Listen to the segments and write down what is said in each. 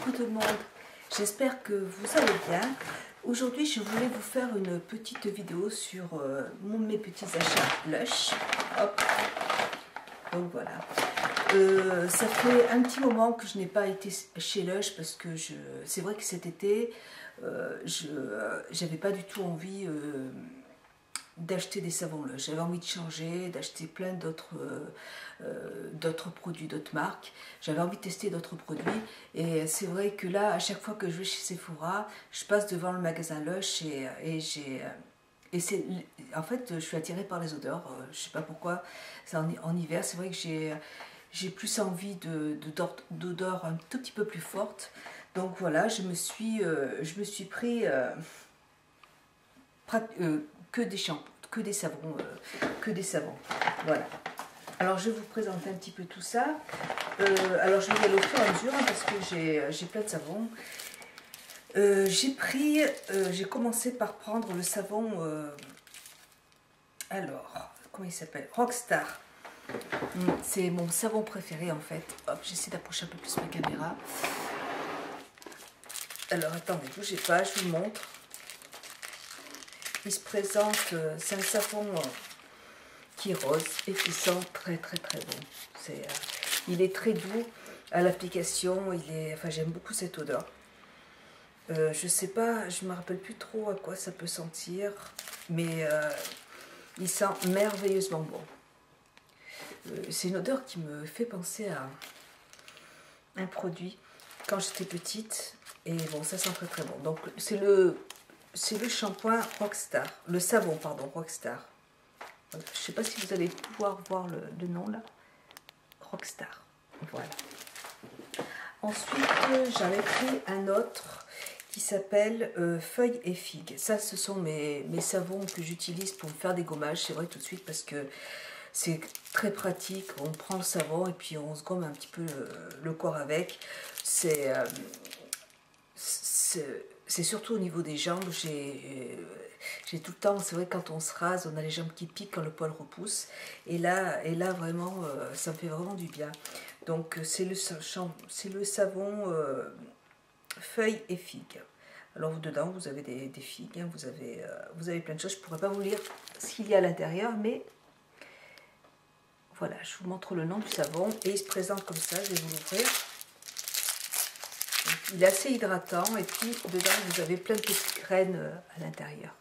Coucou tout le monde, j'espère que vous allez bien. Aujourd'hui je voulais vous faire une petite vidéo sur mes petits achats Lush. Hop. Donc voilà. Ça fait un petit moment que je n'ai pas été chez Lush parce que c'est vrai que cet été j'avais pas du tout envie d'acheter des savons Lush. J'avais envie de changer, d'acheter plein d'autres produits, d'autres marques. J'avais envie de tester d'autres produits. Et c'est vrai que là, à chaque fois que je vais chez Sephora, je passe devant le magasin Lush en fait, je suis attirée par les odeurs. Je sais pas pourquoi. C'est en hiver, c'est vrai que j'ai plus envie d'odeurs un tout petit peu plus fortes. Donc voilà, je me suis pris que des shampoings, que des savons, voilà. Alors je vais vous présenter un petit peu tout ça. Alors je vais y aller au fur et à mesure parce que j'ai plein de savons. J'ai commencé par prendre le savon, alors comment il s'appelle, Rockstar. C'est mon savon préféré en fait. Hop, j'essaie d'approcher un peu plus ma caméra. Alors attendez, bougez pas, je vous montre. Il se présente, c'est un savon qui est rose et qui sent très très très bon. Il est très doux à l'application, enfin j'aime beaucoup cette odeur. Je sais pas, je me rappelle plus trop à quoi ça peut sentir, mais il sent merveilleusement bon. C'est une odeur qui me fait penser à un produit quand j'étais petite, et bon, ça sent très très bon. Donc c'est le shampoing Rockstar, le savon pardon Rockstar. Voilà. Je ne sais pas si vous allez pouvoir voir le nom là, Rockstar. Voilà. Ensuite j'avais pris un autre qui s'appelle Feuilles et Figues. Ça, ce sont mes savons que j'utilise pour me faire des gommages. C'est vrai tout de suite parce que c'est très pratique. On prend le savon et puis on se gomme un petit peu le corps avec. C'est surtout au niveau des jambes. J'ai tout le temps, c'est vrai, quand on se rase, on a les jambes qui piquent quand le poil repousse. Et là vraiment, ça me fait vraiment du bien. Donc c'est le savon Feuilles et Figues. Alors dedans, vous avez des figues, hein, vous avez plein de choses. Je ne pourrais pas vous lire ce qu'il y a à l'intérieur, mais voilà, je vous montre le nom du savon. Et il se présente comme ça, je vais vous l'ouvrir. Il est assez hydratant et puis dedans, vous avez plein de petites graines à l'intérieur.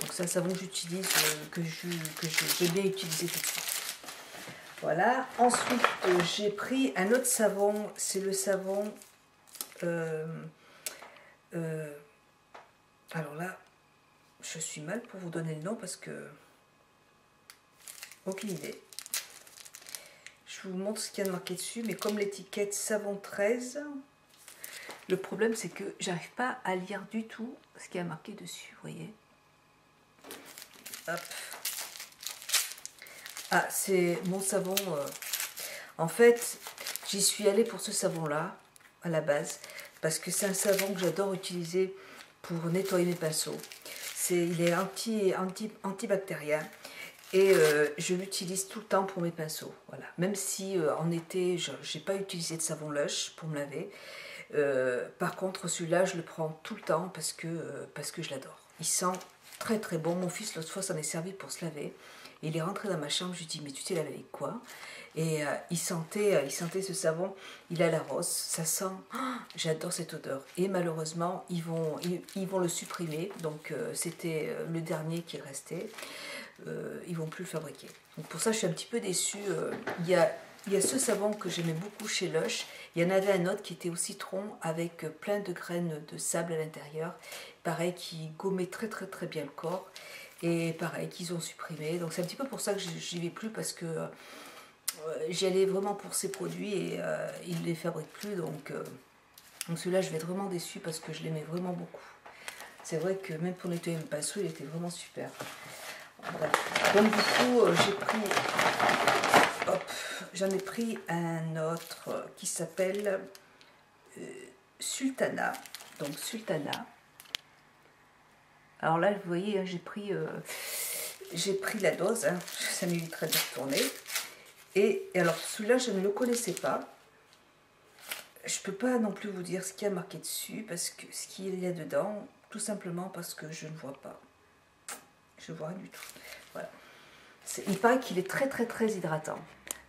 Donc c'est un savon que j'utilise, que j'ai bien utilisé tout de suite. Voilà. Ensuite, j'ai pris un autre savon. C'est le savon... alors là, je suis mal pour vous donner le nom parce que... aucune idée. Je vous montre ce qu'il y a marqué dessus, mais comme l'étiquette savon 13, le problème c'est que j'arrive pas à lire du tout ce qu'il y a marqué dessus, vous voyez. Hop. Ah, c'est mon savon. En fait, j'y suis allée pour ce savon-là, à la base, parce que c'est un savon que j'adore utiliser pour nettoyer mes pinceaux. Il est antibactérien. Et je l'utilise tout le temps pour mes pinceaux. Voilà. Même si en été, je n'ai pas utilisé de savon Lush pour me laver. Par contre, celui-là, je le prends tout le temps parce que je l'adore. Il sent très très bon. Mon fils, l'autre fois, s'en est servi pour se laver. Et il est rentré dans ma chambre, je lui ai dit, mais tu t'es lavé avec quoi? Et il sentait ce savon, il a la rose, ça sent, oh, j'adore cette odeur. Et malheureusement, ils vont le supprimer, donc c'était le dernier qui restait. Ils vont plus le fabriquer. Donc pour ça, je suis un petit peu déçue. Il y a ce savon que j'aimais beaucoup chez Lush. Il y en avait un autre qui était au citron avec plein de graines de sable à l'intérieur. Pareil, qui gommait très très très bien le corps. Et pareil, qu'ils ont supprimé. Donc c'est un petit peu pour ça que j'y vais plus parce que j'y allais vraiment pour ces produits et ils ne les fabriquent plus. Donc celui-là, je vais être vraiment déçue parce que je l'aimais vraiment beaucoup. C'est vrai que même pour nettoyer le pinceau, il était vraiment super. Voilà. Donc du coup, j'en ai pris un autre qui s'appelle Sultana. Donc Sultana. Alors là, vous voyez, j'ai pris la dose. Hein. Ça m'éviterait de retourner. Et alors celui-là, je ne le connaissais pas. je peux pas non plus vous dire ce qu'il y a marqué dessus, parce que ce qu'il y a dedans, tout simplement parce que je ne vois pas. Je ne vois rien du tout. Voilà. Il paraît qu'il est très très très hydratant.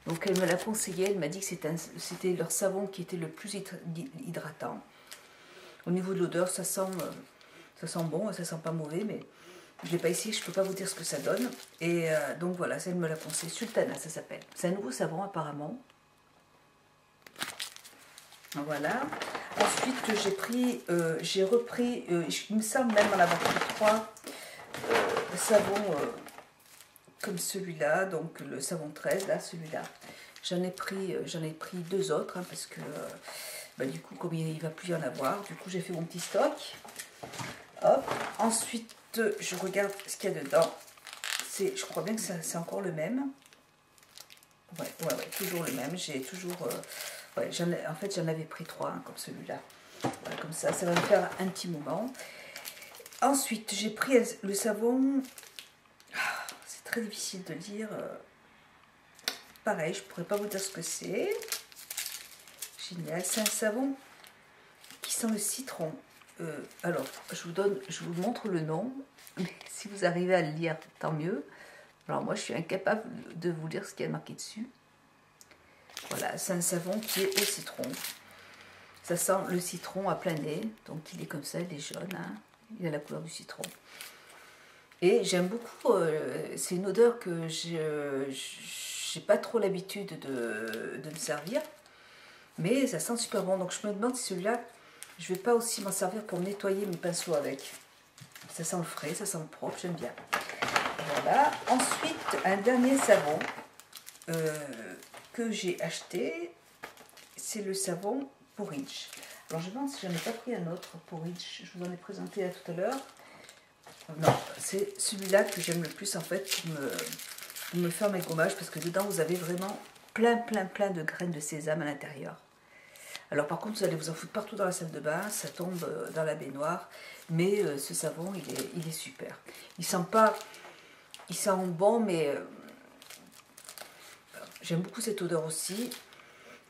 Donc elle me l'a conseillé, elle m'a dit que c'était leur savon qui était le plus hydratant. Au niveau de l'odeur, ça sent bon, ça sent pas mauvais, mais je ne l'ai pas essayé, je ne peux pas vous dire ce que ça donne. Et donc voilà, ça elle me l'a conseillé. Sultana, ça s'appelle. C'est un nouveau savon apparemment. Voilà. Ensuite, j'ai repris, il me semble même en avoir pris 3 savons comme celui-là, donc le savon 13, là, celui-là. J'en ai pris 2 autres, hein, parce que du coup, comme il ne va plus y en avoir, du coup, j'ai fait mon petit stock. Hop. Ensuite, je regarde ce qu'il y a dedans. Je crois bien que c'est encore le même. Ouais, toujours le même. J'ai toujours... en fait, j'en avais pris 3, hein, comme celui-là. Voilà, comme ça va me faire un petit moment. Ensuite, j'ai pris le savon... C'est très difficile de dire. Pareil, je ne pourrais pas vous dire ce que c'est. Génial. C'est un savon qui sent le citron. Alors, je vous montre le nom. Mais si vous arrivez à le lire, tant mieux. Alors moi, je suis incapable de vous lire ce qu'il y a marqué dessus. Voilà, c'est un savon qui est au citron. Ça sent le citron à plein nez. Donc il est comme ça, il est jaune. Hein. Il a la couleur du citron. Et j'aime beaucoup. C'est une odeur que j'ai pas trop l'habitude de me servir. Mais ça sent super bon. Donc je me demande si celui-là, je vais pas aussi m'en servir pour nettoyer mes pinceaux avec. Ça sent le frais, ça sent le propre, j'aime bien. Voilà. Ensuite, un dernier savon que j'ai acheté, c'est le savon Porridge. Alors je me demande si j'en ai pas pris un autre Porridge. Je vous en ai présenté là tout à l'heure. Non, c'est celui-là que j'aime le plus en fait pour me faire mes gommages, parce que dedans vous avez vraiment plein de graines de sésame à l'intérieur. Alors par contre, vous allez vous en foutre partout dans la salle de bain, ça tombe dans la baignoire, mais ce savon, il est super. Il sent bon, mais j'aime beaucoup cette odeur aussi.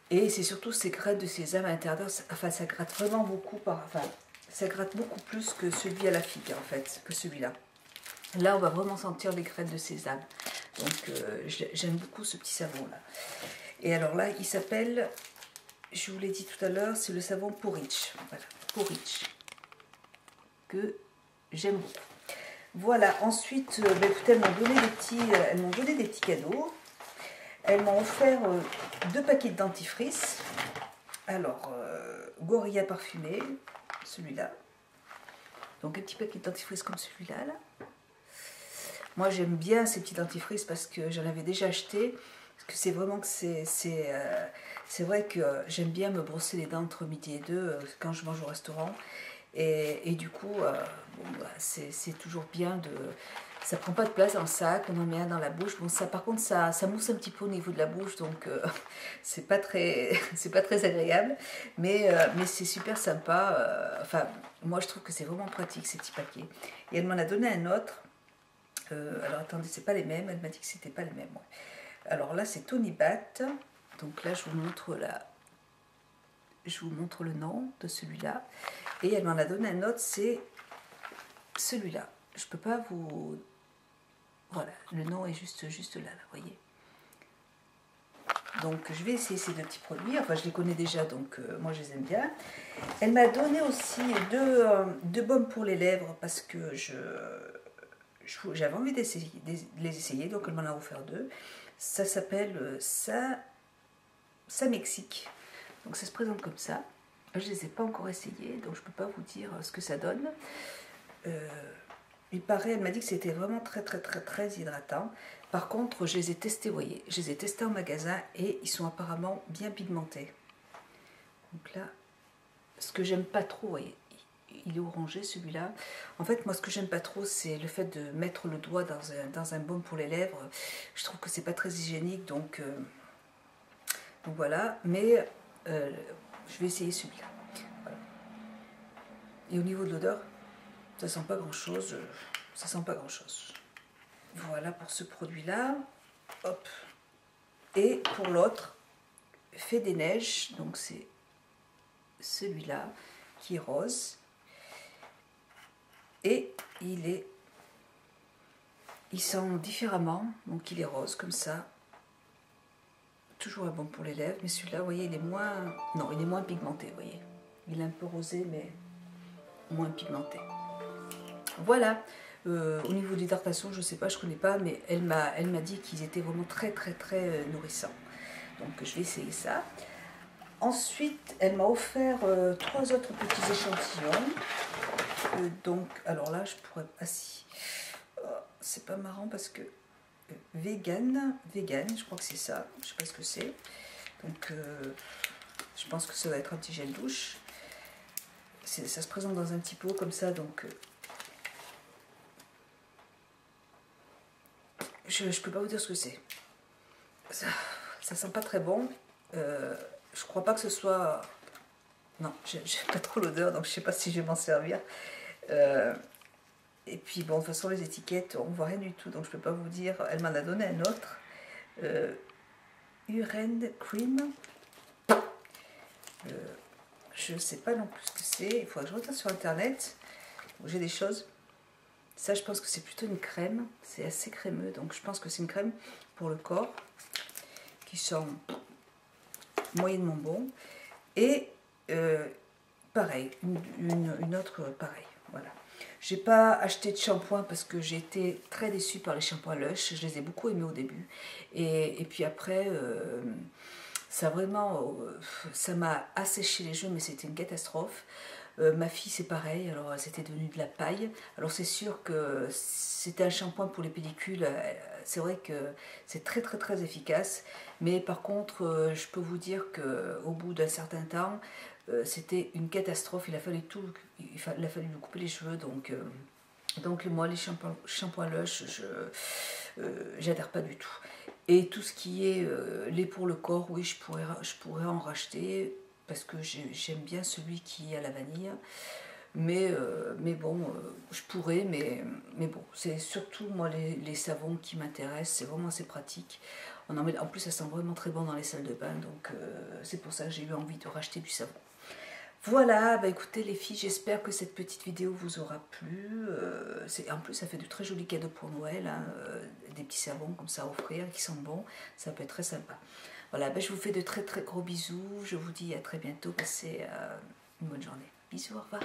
Et c'est surtout ces graines de sésame à l'intérieur, enfin ça gratte vraiment beaucoup, ça gratte beaucoup plus que celui à la figue en fait, que celui-là. Là, on va vraiment sentir les graines de sésame. Donc j'aime beaucoup ce petit savon là. Et alors là, il s'appelle... Je vous l'ai dit tout à l'heure, c'est le savon Porridge. Voilà, Porridge. Que j'aime beaucoup. Voilà, ensuite, écoutez, elles m'ont donné des petits cadeaux. Elles m'ont offert 2 paquets de dentifrice. Alors, Gorilla parfumé, celui-là. Donc, un petit paquet de dentifrice comme celui-là. Là. Moi, j'aime bien ces petits dentifrices parce que j'en avais déjà acheté. Parce que c'est vraiment que c'est vrai que j'aime bien me brosser les dents entre midi et 2 quand je mange au restaurant. Et du coup, c'est toujours bien de... Ça prend pas de place dans le sac, on en met un dans la bouche. Bon, ça, par contre, ça mousse un petit peu au niveau de la bouche, donc c'est pas très agréable. Mais c'est super sympa. Enfin, moi, je trouve que c'est vraiment pratique, ces petits paquets. Et elle m'en a donné un autre. Alors, attendez, c'est pas les mêmes. Elle m'a dit que c'était pas les mêmes. Ouais. Alors là, c'est Tony Bat. Donc là, je vous montre le nom de celui-là. Et elle m'en a donné un autre, c'est celui-là. Je peux pas vous... Voilà, le nom est juste là, vous voyez. Donc je vais essayer ces 2 petits produits. Enfin, je les connais déjà, donc moi je les aime bien. Elle m'a donné aussi 2 baumes pour les lèvres parce que j'avais envie de les essayer, donc elle m'en a offert 2. Ça s'appelle ça Mexique. Donc ça se présente comme ça. Je ne les ai pas encore essayés, donc je ne peux pas vous dire ce que ça donne. Il paraît, elle m'a dit que c'était vraiment très hydratant. Par contre, je les ai testés, vous voyez, je les ai testés en magasin et ils sont apparemment bien pigmentés. Donc là, ce que j'aime pas trop, vous voyez, il est orangé celui-là. En fait, moi, ce que j'aime pas trop, c'est le fait de mettre le doigt dans un baume pour les lèvres. Je trouve que c'est pas très hygiénique, donc voilà. Mais je vais essayer celui-là. Voilà. Et au niveau de l'odeur, ça sent pas grand-chose. Ça sent pas grand-chose. Voilà pour ce produit-là. Hop. Et pour l'autre, Fait des neiges. Donc c'est celui-là qui est rose. Et il sent différemment, donc il est rose comme ça. Toujours bon pour les lèvres, mais celui-là, vous voyez, il est moins... Non, il est moins pigmenté, vous voyez. Il est un peu rosé, mais moins pigmenté. Voilà. Au niveau d'hydratation, je ne sais pas, je ne connais pas, mais elle m'a dit qu'ils étaient vraiment très nourrissants. Donc je vais essayer ça. Ensuite, elle m'a offert 3 autres petits échantillons. Donc, alors là, je pourrais... Ah si, c'est pas marrant parce que vegan, je crois que c'est ça. Je sais pas ce que c'est. Donc, je pense que ça va être un petit gel douche. Ça se présente dans un petit pot comme ça, donc... je peux pas vous dire ce que c'est. Ça sent pas très bon. Je crois pas que ce soit... Non, j'aime pas trop l'odeur, donc je sais pas si je vais m'en servir. Et puis bon, de toute façon les étiquettes, on voit rien du tout, donc je peux pas vous dire. Elle m'en a donné un autre. Urine Cream. Je sais pas non plus ce que c'est. Il faudrait que je regarde sur internet. J'ai des choses. Ça, je pense que c'est plutôt une crème. C'est assez crémeux, donc je pense que c'est une crème pour le corps qui sent moyennement bon. Et pareil, une autre pareil. Voilà. J'ai pas acheté de shampoing parce que j'ai été très déçue par les shampoings Lush. Je les ai beaucoup aimés au début. Et puis après, ça vraiment, ça m'a asséché les cheveux, mais c'était une catastrophe. Ma fille, c'est pareil, alors c'était devenu de la paille. Alors c'est sûr que c'était un shampoing pour les pellicules, c'est vrai que c'est très efficace. Mais par contre, je peux vous dire qu'au bout d'un certain temps, c'était une catastrophe. Il a fallu lui couper les cheveux, donc moi les shampoings Lush, j'adhère pas du tout. Et tout ce qui est lait pour le corps, oui, je pourrais en racheter parce que j'aime bien celui qui est à la vanille. Mais bon, je pourrais, mais bon, c'est surtout moi les savons qui m'intéressent. C'est vraiment assez pratique. En plus, ça sent vraiment très bon dans les salles de bain, donc c'est pour ça que j'ai eu envie de racheter du savon. Voilà, bah écoutez les filles, j'espère que cette petite vidéo vous aura plu. En plus, ça fait de très jolis cadeaux pour Noël, hein, des petits savons comme ça à offrir qui sentent bon, ça peut être très sympa. Voilà, bah, je vous fais de très gros bisous, je vous dis à très bientôt, passez une bonne journée. Bisous, au revoir.